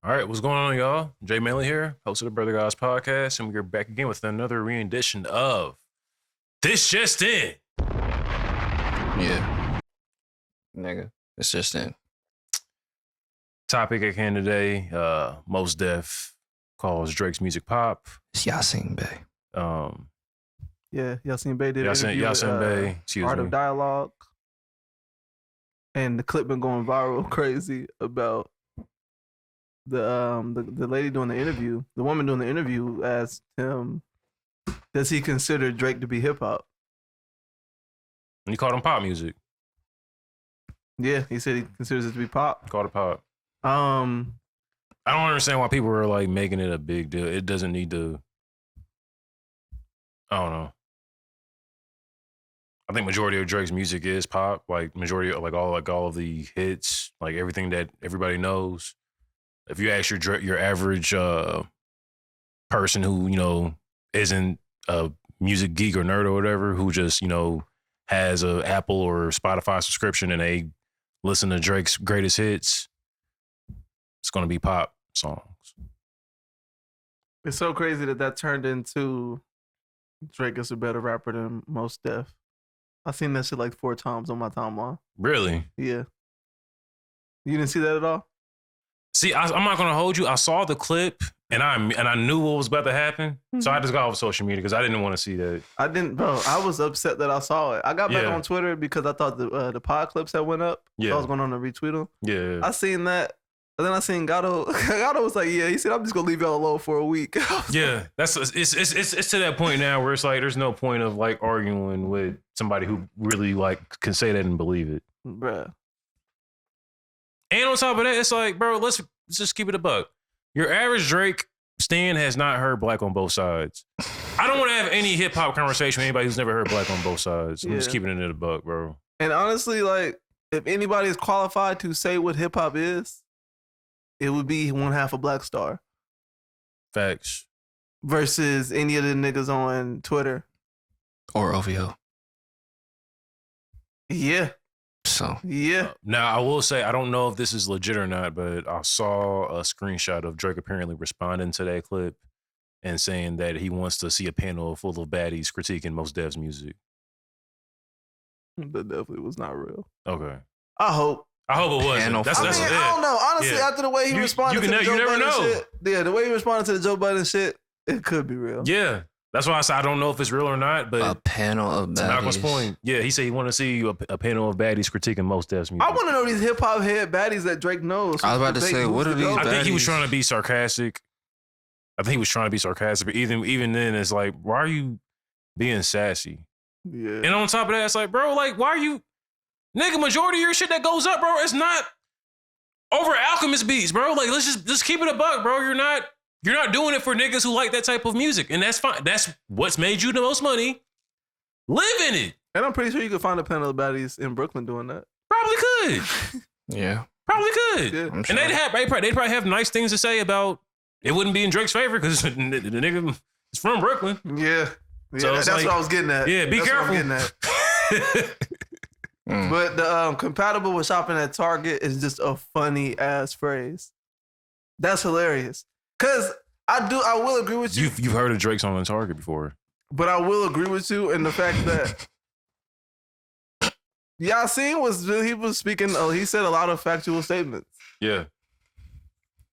All right, what's going on, y'all? Jay Manley here, host of the Brother Guys podcast, and we're back again with another rendition of This Just In. Yeah. Nigga, it's just in. Topic at hand today, Mos Def calls Drake's music pop. It's Yasiin Bey. Yeah, Yasiin Bey did Yasiin Bey, Art of Dialogue. And the clip been going viral crazy about the lady doing the interview. The woman doing the interview asked him, does he consider Drake to be hip hop? And he called him pop music. Yeah, he said he considers it to be pop. Called it pop. I I don't understand why people are like making it a big deal. It doesn't need to. I don't know. I think majority of Drake's music is pop. Like majority of all of the hits, like everything that everybody knows. If you ask your average person who isn't a music geek or nerd or whatever, who just has a Apple or Spotify subscription and they listen to Drake's greatest hits, it's gonna be pop songs. It's so crazy that turned into Drake is a better rapper than Mos Def. I've seen that shit like 4 times on my timeline. Really? Yeah. You didn't see that at all? See, I'm not gonna hold you. I saw the clip and I knew what was about to happen, so I just got off social media because I didn't want to see that. I didn't, bro. I was upset that I saw it. I got back on Twitter because I thought the pod clips that went up. Yeah, so I was going on to retweet them. Yeah, I seen that, and then I seen Gatto. Gatto was like, "Yeah," he said, "I'm just gonna leave y'all alone for a week." Yeah, it's to that point now where it's like there's no point of like arguing with somebody who really like can say that and believe it, bruh. And on top of that, it's like, bro, let's just keep it a buck. Your average Drake stan has not heard Black on Both Sides. I don't want to have any hip hop conversation with anybody who's never heard Black on Both Sides. I'm just keeping it in the buck, bro. And honestly, like, if anybody is qualified to say what hip hop is, it would be one half of Black Star. Facts. Versus any of the niggas on Twitter. Or OVO. Yeah. So yeah. Now I will say I don't know if this is legit or not, but I saw a screenshot of Drake apparently responding to that clip and saying that he wants to see a panel full of baddies critiquing Mos Def's music. That definitely was not real. Okay. I hope it wasn't. I don't know. Honestly, after the way he responded to the Joe Budden shit, yeah, the way he responded to the Joe Budden shit, it could be real. Yeah. That's why I said I don't know if it's real or not, but a panel of baddies. To Malcolm's point, yeah, he said he want to see a panel of baddies critiquing Mos Def's music. I want to know these hip hop head baddies that Drake knows. I was about to say, what are these baddies? I think he was trying to be sarcastic. But even then, it's like, why are you being sassy? Yeah. And on top of that, it's like, bro, like, why are you, nigga? Majority of your shit that goes up, bro, it's not over Alchemist beats, bro. Like, let's just keep it a buck, bro. You're not doing it for niggas who like that type of music. And that's fine. That's what's made you the most money. Live in it. And I'm pretty sure you could find a panel of baddies in Brooklyn doing that. Probably could. Yeah. Probably could. Yeah. And sure. they'd probably have nice things to say about it. Wouldn't be in Drake's favor because the nigga is from Brooklyn. Yeah. So that's like, what I was getting at. Yeah, be careful. What I'm getting at. But the compatible with shopping at Target is just a funny ass phrase. That's hilarious. Cause I will agree with you. You've heard of Drake song on Target before. But I will agree with you in the fact that Yasiin was speaking, he said a lot of factual statements. Yeah.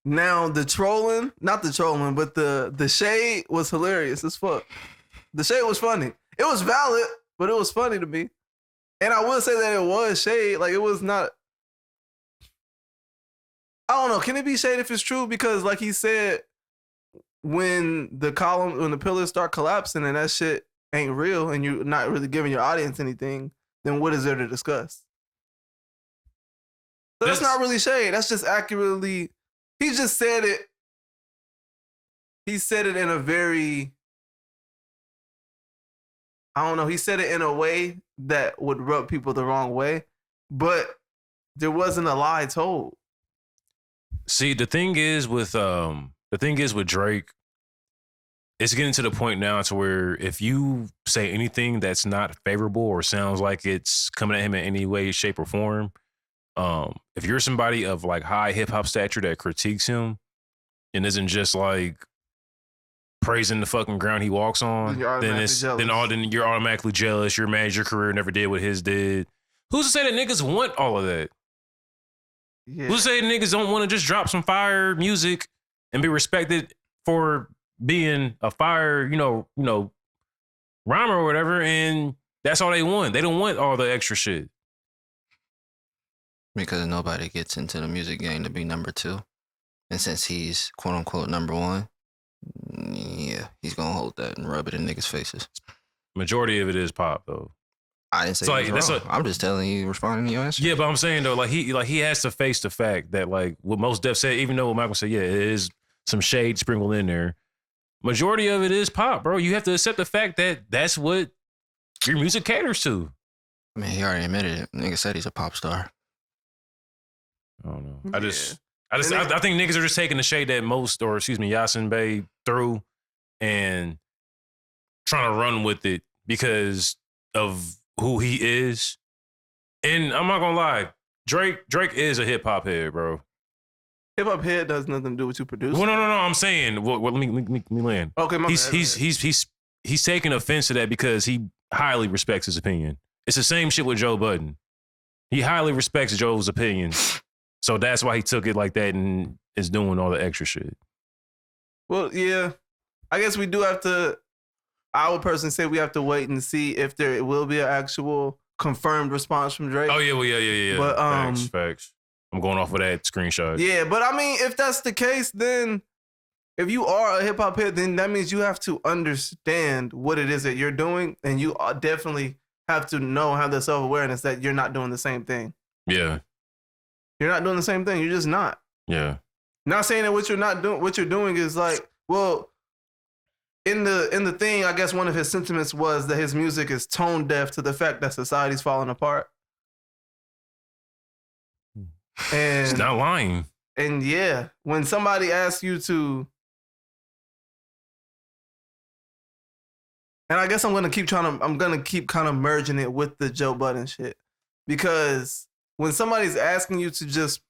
Now not the trolling, but the shade was hilarious as fuck. The shade was funny. It was valid, but it was funny to me. And I will say that it was shade. Like, it was not, I don't know. Can it be shade if it's true? Because like he said, when the pillars start collapsing and that shit ain't real and you're not really giving your audience anything, then what is there to discuss? So that's not really shade. That's just accurately, he just said it. He said it in a very, I don't know. He said it in a way that would rub people the wrong way, but there wasn't a lie told. See, the thing is with Drake, it's getting to the point now to where if you say anything that's not favorable or sounds like it's coming at him in any way, shape, or form, if you're somebody of like high hip hop stature that critiques him, and isn't just like praising the fucking ground he walks on, then you're automatically jealous. You're mad your career never did what his did. Who's to say that niggas want all of that? Yeah. Who's to say niggas don't want to just drop some fire music and be respected for being a fire, rhymer or whatever, and that's all they want. They don't want all the extra shit. Because nobody gets into the music game to be number 2. And since he's quote unquote number 1, yeah, he's gonna hold that and rub it in niggas' faces. Majority of it is pop though. I didn't say wrong. I'm just telling you, responding to your answer. Yeah, but I'm saying though, he has to face the fact that like what Mos Def said, even though what Michael said, yeah, it is some shade sprinkled in there. Majority of it is pop, bro. You have to accept the fact that that's what your music caters to. I mean, he already admitted it. Nigga said he's a pop star. I don't know. I think niggas are just taking the shade that Yasiin Bey threw and trying to run with it because of who he is. And I'm not gonna lie, Drake is a hip hop head, bro. Hip hop head does nothing to do with you producing. Well, no. I'm saying, let me land. Okay, my bad. He's taking offense to that because he highly respects his opinion. It's the same shit with Joe Budden. He highly respects Joe's opinion. So that's why he took it like that and is doing all the extra shit. Well, yeah. I guess we do have to, I would personally say we have to wait and see if there will be an actual confirmed response from Drake. Oh, yeah, well, yeah. But, Facts. I'm going off of that screenshot. Yeah, but I mean, if that's the case, then if you are a hip-hop head, then that means you have to understand what it is that you're doing, and you definitely have to have the self-awareness that you're not doing the same thing. Yeah. You're not doing the same thing. You're just not. Yeah. Not saying that what you're doing is like, well, in the thing, I guess one of his sentiments was that his music is tone deaf to the fact that society's falling apart. And it's not lying. And yeah, when somebody asks you to, and I guess I'm gonna keep kind of merging it with the Joe Budden shit, because when somebody's asking you to just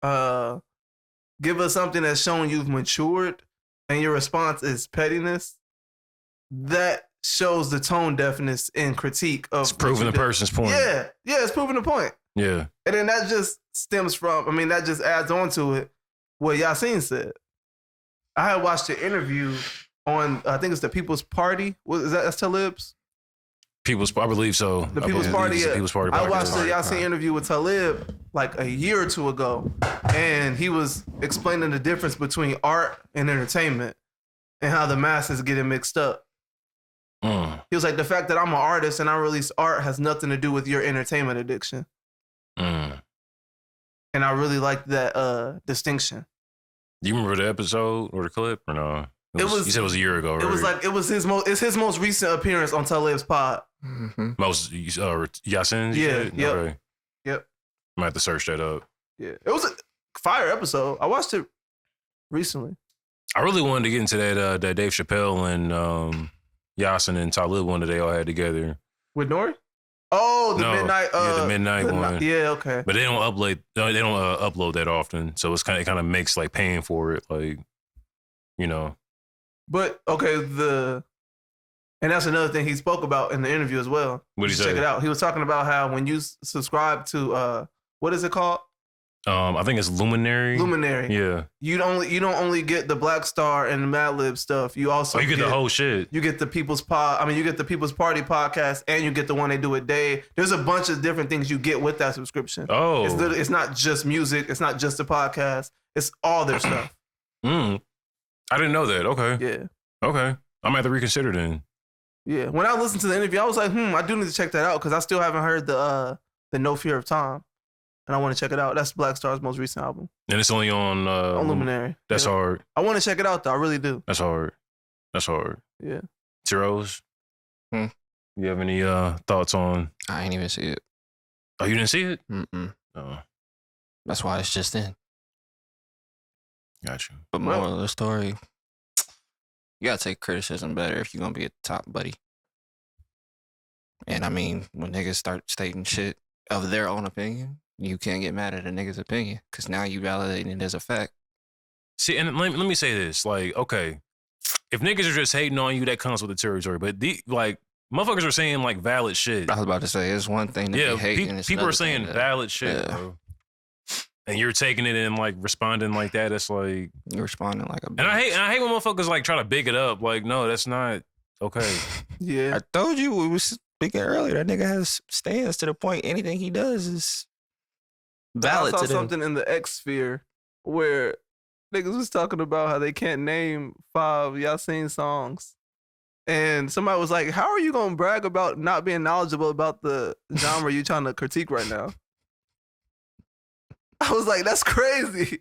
give us something that's showing you've matured and your response is pettiness, that shows the tone deafness and critique of it's proving the person's point. Yeah, it's proving the point. Yeah. And then that just stems from, that just adds on to it what Yasiin said. I had watched the interview on, I think it's the People's Party. That's Talib's? I believe so. The People's Party. Yeah. People's Party. I watched the Yasiin interview with Talib like a year or two ago, and he was explaining the difference between art and entertainment and how the masses get it mixed up. He was like, the fact that I'm an artist and I release art has nothing to do with your entertainment addiction. And I really liked that distinction. Do you remember the episode or the clip or no? You said it was a year ago, right? It's his most recent appearance on Talib's pod. Mm-hmm. Yasiin? Yeah. Yep. Okay. Yep. Might have to search that up. Yeah. It was a fire episode. I watched it recently. I really wanted to get into that Dave Chappelle and Yasiin and Talib one that they all had together. With Nori? Oh, the midnight. The midnight one. Yeah, okay. But they don't upload. They don't upload that often, so it kind of makes like paying for it, like, you know. But okay, and that's another thing he spoke about in the interview as well. What did he say? Check it out. He was talking about how when you subscribe to what is it called? I think it's Luminary. Yeah. You don't only get the Black Star and the Mad Lib stuff. You also get the whole shit. You get the People's you get the People's Party podcast, and you get the one they do with Dave. There's a bunch of different things you get with that subscription. Oh. It's not just music. It's not just the podcast. It's all their stuff. I didn't know that. Okay. Yeah. Okay. I might have to reconsider then. Yeah. When I listened to the interview, I was like, I do need to check that out because I still haven't heard the No Fear of Time. And I want to check it out. That's Black Star's most recent album. And it's only on Luminary. That's hard. I want to check it out though. I really do. That's hard. Yeah. Zeros. You have any thoughts on? I ain't even see it. Oh, you didn't see it? Mm-mm. Oh. That's why it's just in. Got you. But moral of the story, you gotta take criticism better if you're gonna be at the top, buddy. And I mean, when niggas start stating shit of their own opinion, you can't get mad at a nigga's opinion because now you validating it as a fact. See, and let me say this. Like, okay, if niggas are just hating on you, that comes with the territory. But motherfuckers are saying like valid shit. I was about to say it's one thing to be hating. People are saying valid shit, bro. And you're taking it and like responding like that. It's like you're responding like a bitch. And I hate when motherfuckers like try to big it up. Like, no, that's not okay. Yeah. I told you we was speaking earlier. That nigga has stands to the point anything he does is valid. I saw to them. something in the X sphere where niggas was talking about how they can't name 5 Yasiin songs. And somebody was like, how are you gonna brag about not being knowledgeable about the genre you trying to critique right now? I was like, that's crazy.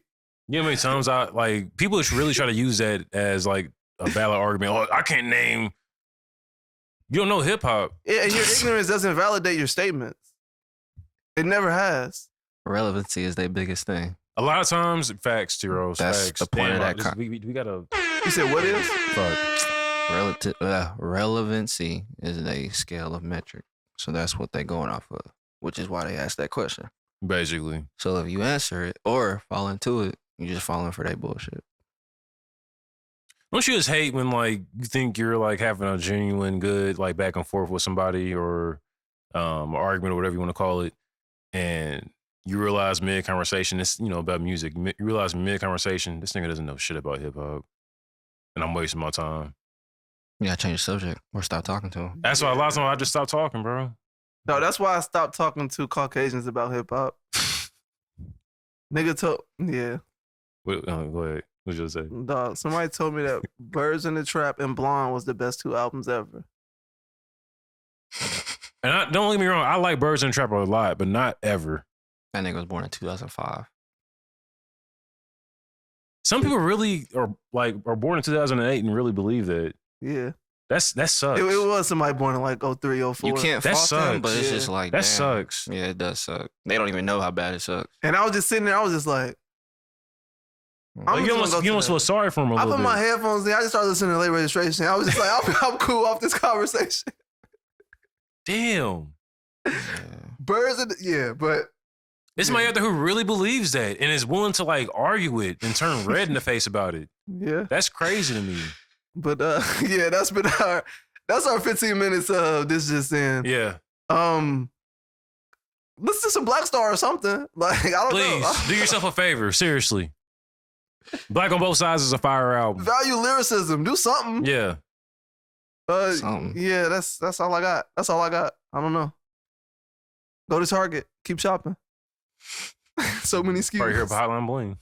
You know how many times people really try to use that as like a valid argument. Oh, I can't name. You don't know hip hop. Yeah, and your ignorance doesn't validate your statements. It never has. Relevancy is their biggest thing. A lot of times, facts, Tiros. That's facts. the point of that. We gotta. You said what is? Fuck. Relevancy is a scale of metric. So that's what they're going off of, which is why they asked that question. Basically. So if you answer it or fall into it, you're just falling for that bullshit. Don't you just hate when like you think you're like having a genuine good like back and forth with somebody or an argument or whatever you want to call it, and you realize mid conversation, it's about music. You realize mid conversation, this nigga doesn't know shit about hip hop, and I'm wasting my time. You gotta change the subject or stop talking to him. That's why a lot of times I just stop talking, bro. No, that's why I stopped talking to Caucasians about hip hop. Nigga told, yeah. Wait, go ahead. What you say? Dog, somebody told me that Birds in the Trap and Blonde was the best 2 albums ever. And don't get me wrong, I like Birds in the Trap a lot, but not ever. That nigga was born in 2005. Some people really are born in 2008 and really believe that. Yeah. That sucks. It was somebody born in like 03, 04. You can't That fault them, but it's sucks. just like, That damn. sucks. Yeah, it does suck. They don't even know how bad it sucks. And I was just sitting there, I was just like, Like, you almost feel sorry for him a I little put bit. my headphones in, I just started listening to Late Registration. I was just like, I'm cool off this conversation. Damn. Yeah. Birds in the, yeah, but It's somebody out there who really believes that and is willing to like argue it and turn red in the face about it. yeah. That's crazy to me. But yeah, that's our 15 minutes of this just in. Yeah. Let's do some Black Star or something. Like, I don't Please know. do yourself a favor. Seriously. Black on Both Sides is a fire album. Value lyricism. Do something. Yeah. Something. Yeah, that's all I got. That's all I got. I don't know. Go to Target. Keep shopping. So many SKUs. Right here, Hotline Bling.